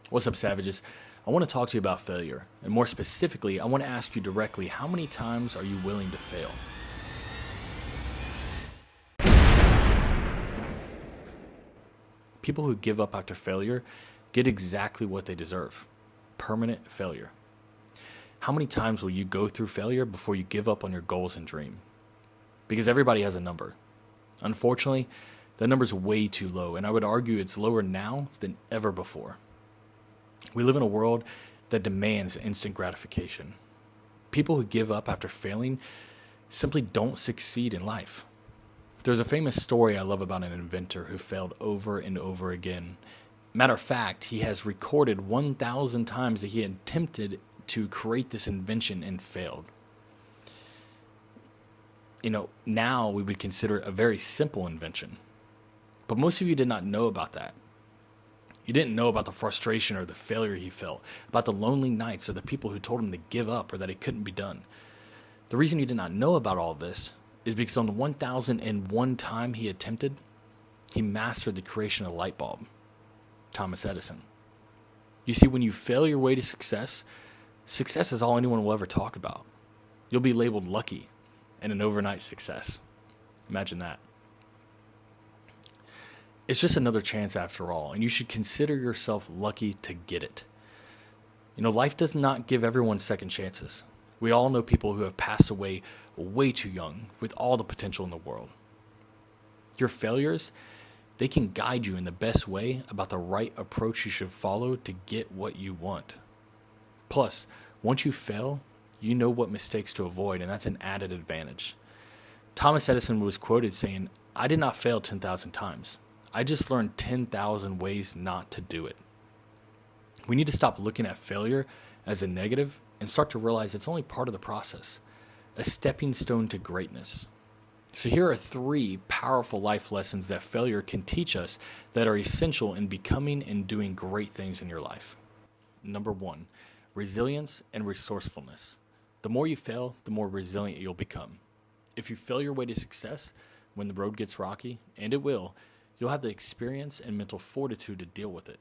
What's up, savages? I want to talk to you about failure. And more specifically, I want to ask you directly, how many times are you willing to fail? People who give up after failure get exactly what they deserve: permanent failure. How many times will you go through failure before you give up on your goals and dream? Because everybody has a number. Unfortunately, that number's way too low, and I would argue it's lower now than ever before. We live in a world that demands instant gratification. People who give up after failing simply don't succeed in life. There's a famous story I love about an inventor who failed over and over again. Matter of fact, he has recorded 1,000 times that he attempted to create this invention and failed. Now we would consider it a very simple invention. But most of you did not know about that. You didn't know about the frustration or the failure he felt, about the lonely nights or the people who told him to give up or that it couldn't be done. The reason you did not know about all this is because on the 1,001 time he attempted, he mastered the creation of the light bulb. Thomas Edison. You see, when you fail your way to success, success is all anyone will ever talk about. You'll be labeled lucky and an overnight success. Imagine that. It's just another chance after all, and you should consider yourself lucky to get it. Life does not give everyone second chances. We all know people who have passed away way too young with all the potential in the world. Your failures, they can guide you in the best way about the right approach you should follow to get what you want. Plus, once you fail, you know what mistakes to avoid, and that's an added advantage. Thomas Edison was quoted saying, "I did not fail 10,000 times. I just learned 10,000 ways not to do it." We need to stop looking at failure as a negative and start to realize it's only part of the process, a stepping stone to greatness. So here are 3 powerful life lessons that failure can teach us that are essential in becoming and doing great things in your life. Number 1, resilience and resourcefulness. The more you fail, the more resilient you'll become. If you fail your way to success when the road gets rocky, and it will, you'll have the experience and mental fortitude to deal with it.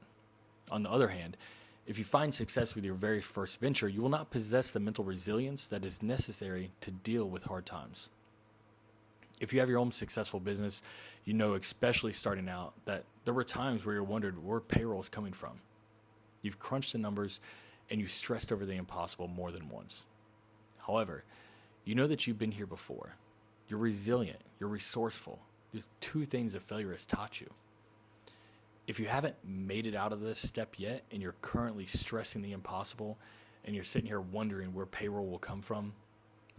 On the other hand, if you find success with your very first venture, you will not possess the mental resilience that is necessary to deal with hard times. If you have your own successful business, you know, especially starting out, that there were times where you wondered where payroll is coming from. You've crunched the numbers and you stressed over the impossible more than once. However, you know that you've been here before. You're resilient, you're resourceful. There's 2 things that failure has taught you. If you haven't made it out of this step yet and you're currently stressing the impossible and you're sitting here wondering where payroll will come from,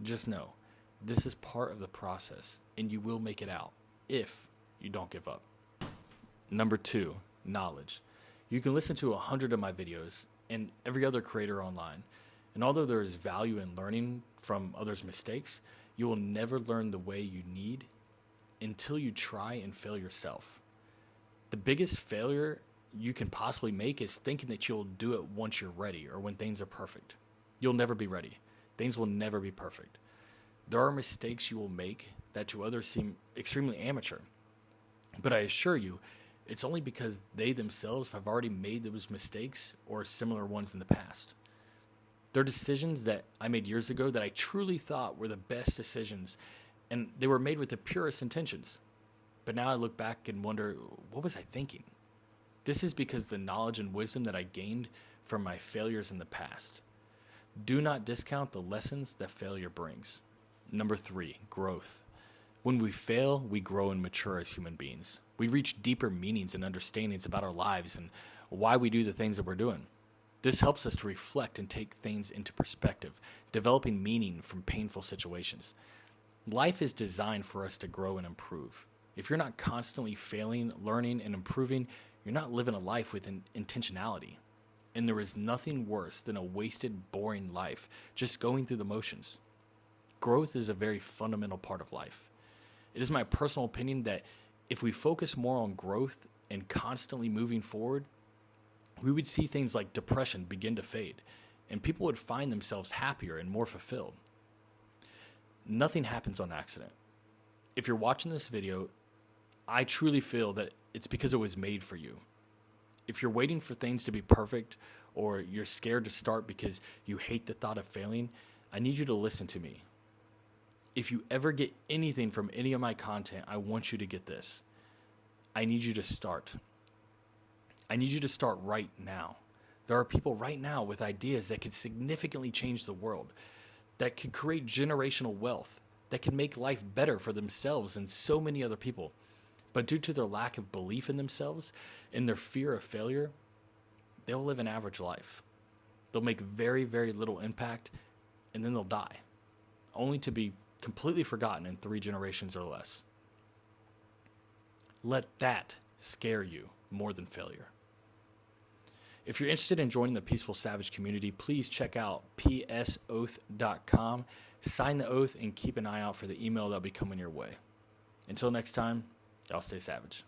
just know this is part of the process and you will make it out if you don't give up. Number 2, knowledge. You can listen to 100 of my videos and every other creator online. And although there is value in learning from others' mistakes, you will never learn the way you need until you try and fail yourself. The biggest failure you can possibly make is thinking that you'll do it once you're ready or when things are perfect. You'll never be ready. Things will never be perfect. There are mistakes you will make that to others seem extremely amateur. But I assure you, it's only because they themselves have already made those mistakes or similar ones in the past. There are decisions that I made years ago that I truly thought were the best decisions, and they were made with the purest intentions. But now I look back and wonder, what was I thinking? This is because the knowledge and wisdom that I gained from my failures in the past. Do not discount the lessons that failure brings. Number 3, growth. When we fail, we grow and mature as human beings. We reach deeper meanings and understandings about our lives and why we do the things that we're doing. This helps us to reflect and take things into perspective, developing meaning from painful situations. Life is designed for us to grow and improve. If you're not constantly failing, learning, and improving, you're not living a life with intentionality. And there is nothing worse than a wasted, boring life, just going through the motions. Growth is a very fundamental part of life. It is my personal opinion that if we focus more on growth and constantly moving forward, we would see things like depression begin to fade, and people would find themselves happier and more fulfilled. Nothing happens on accident. If you're watching this video, I truly feel that it's because it was made for you. If you're waiting for things to be perfect or you're scared to start because you hate the thought of failing, I need you to listen to me. If you ever get anything from any of my content, I want you to get this. I need you to start. I need you to start right now. There are people right now with ideas that could significantly change the world, that could create generational wealth, that can make life better for themselves and so many other people. But due to their lack of belief in themselves and their fear of failure, they'll live an average life. They'll make very, very little impact, and then they'll die, only to be completely forgotten in 3 generations or less. Let that scare you more than failure. If you're interested in joining the Peaceful Savage community, please check out psoath.com, sign the oath, and keep an eye out for the email that'll be coming your way. Until next time, y'all stay savage.